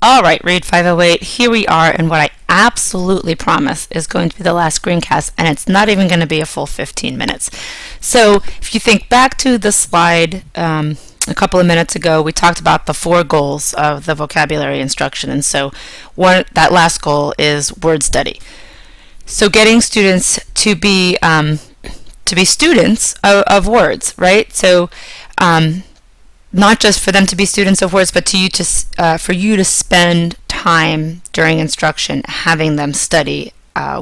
All right, Read 508, here we are, and what I absolutely promise is going to be the last screencast, and it's not even going to be a full 15 minutes. So if you think back to the slide a couple of minutes ago, we talked about the 4 goals of the vocabulary instruction, and so that last goal is word study. So getting students to be students of words, right? So not just for them to be students of words, but for you to spend time during instruction having them study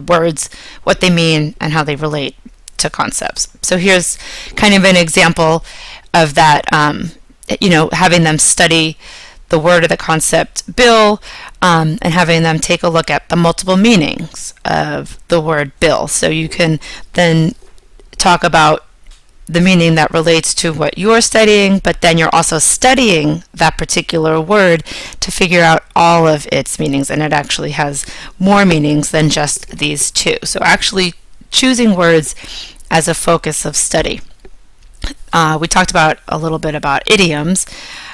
words, what they mean, and how they relate to concepts. So here's kind of an example of that, having them study the word or the concept bill, and having them take a look at the multiple meanings of the word bill. So you can then talk about the meaning that relates to what you're studying, but then you're also studying that particular word to figure out all of its meanings, and it actually has more meanings than just these 2. So actually choosing words as a focus of study. We talked a little bit about idioms,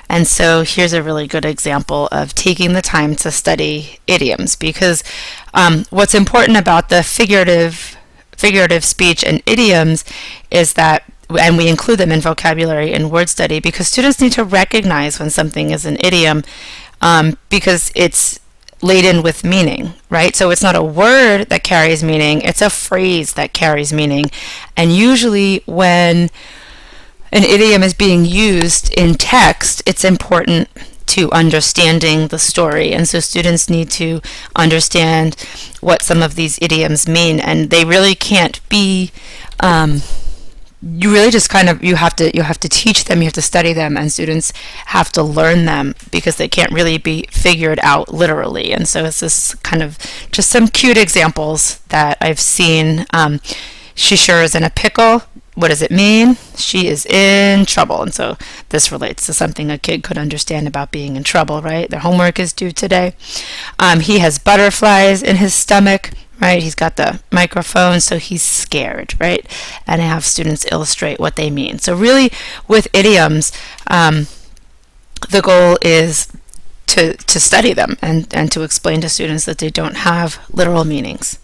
and so here's a really good example of taking the time to study idioms, because what's important about the figurative speech and idioms is that, and we include them in vocabulary and word study, because students need to recognize when something is an idiom, because it's laden with meaning, right? So it's not a word that carries meaning, it's a phrase that carries meaning. And usually when an idiom is being used in text, it's important to understanding the story, and so students need to understand what some of these idioms mean, and they really can't be you really just you have to teach them, you have to study them, and students have to learn them because they can't really be figured out literally. And so it's this kind of just some cute examples that I've seen. She sure is in a pickle. What does it mean? She is in trouble. And so this relates to something a kid could understand about being in trouble, right? Their homework is due today. He has butterflies in his stomach, right? He's got the microphone, so he's scared, right? And I have students illustrate what they mean. So really, with idioms, the goal is to study them and to explain to students that they don't have literal meanings.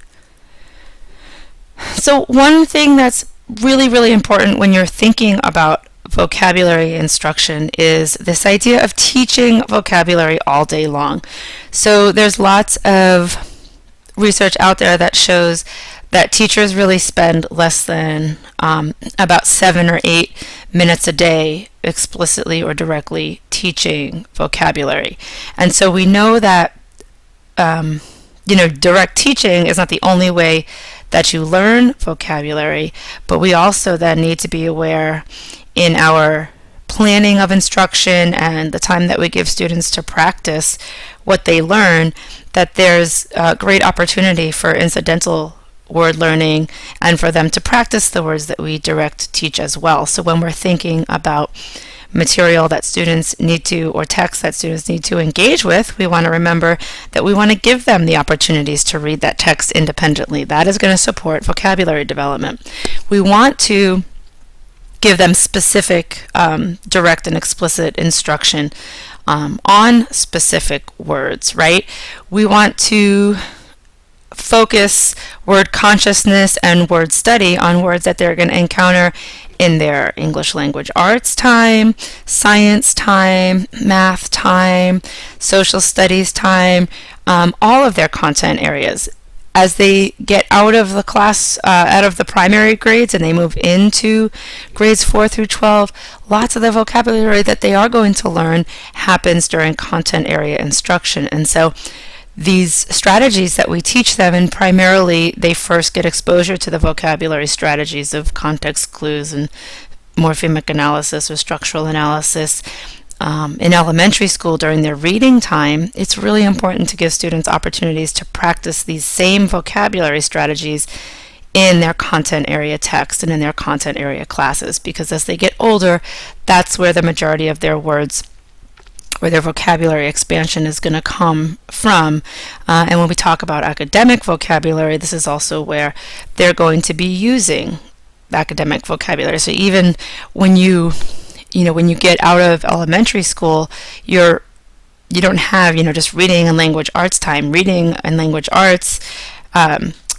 So one thing that's really, really important when you're thinking about vocabulary instruction is this idea of teaching vocabulary all day long. So there's lots of research out there that shows that teachers really spend less than about 7 or 8 minutes a day explicitly or directly teaching vocabulary. And so we know that direct teaching is not the only way that you learn vocabulary, but we also then need to be aware in our planning of instruction and the time that we give students to practice what they learn, that there's a great opportunity for incidental word learning and for them to practice the words that we direct teach as well. So when we're thinking about material that students need to, or text that students need to engage with, we want to remember that we want to give them the opportunities to read that text independently. That is going to support vocabulary development. We want to give them specific, direct and explicit instruction on specific words, right? We want to focus word consciousness and word study on words that they're going to encounter in their English language arts time, science time, math time, social studies time, all of their content areas. As they get out of the class, out of the primary grades, and they move into grades 4 through 12, lots of the vocabulary that they are going to learn happens during content area instruction. And so these strategies that we teach them, and primarily they first get exposure to the vocabulary strategies of context clues and morphemic analysis or structural analysis. In elementary school during their reading time, it's really important to give students opportunities to practice these same vocabulary strategies in their content area text and in their content area classes, because as they get older, that's where the majority of their words or their vocabulary expansion is going to come from. And when we talk about academic vocabulary, this is also where they're going to be using academic vocabulary. So even when you get out of elementary school, you're you don't have, just reading and language arts time. Reading and language arts,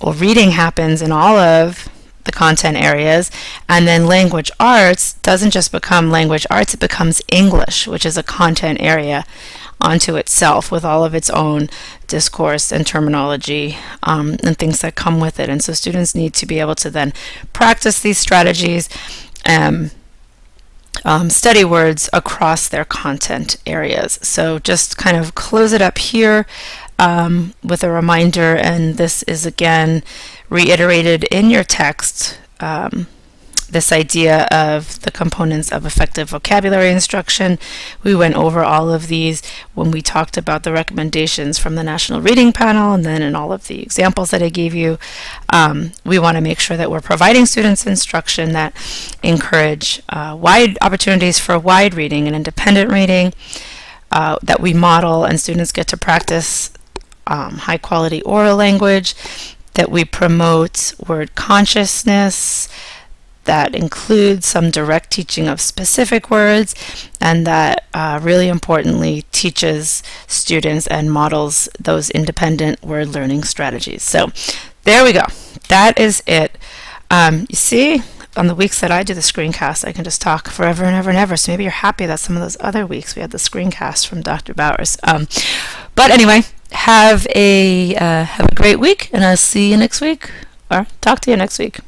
reading happens in all of the content areas, and then language arts doesn't just become language arts, it becomes English, which is a content area onto itself with all of its own discourse and terminology, and things that come with it. And so students need to be able to then practice these strategies, study words across their content areas. So just kind of close it up here with a reminder, and this is again reiterated in your text, this idea of the components of effective vocabulary instruction. We went over all of these when we talked about the recommendations from the National Reading Panel, and then in all of the examples that I gave you. We want to make sure that we're providing students instruction that encourage wide opportunities for wide reading and independent reading, that we model and students get to practice high quality oral language, that we promote word consciousness, that includes some direct teaching of specific words, and that really importantly teaches students and models those independent word learning strategies. So there we go. That is it. You see, on the weeks that I do the screencast, I can just talk forever and ever and ever. So maybe you're happy that some of those other weeks we had the screencast from Dr. Bowers. But anyway, have a great week, and I'll see you next week, or talk to you next week.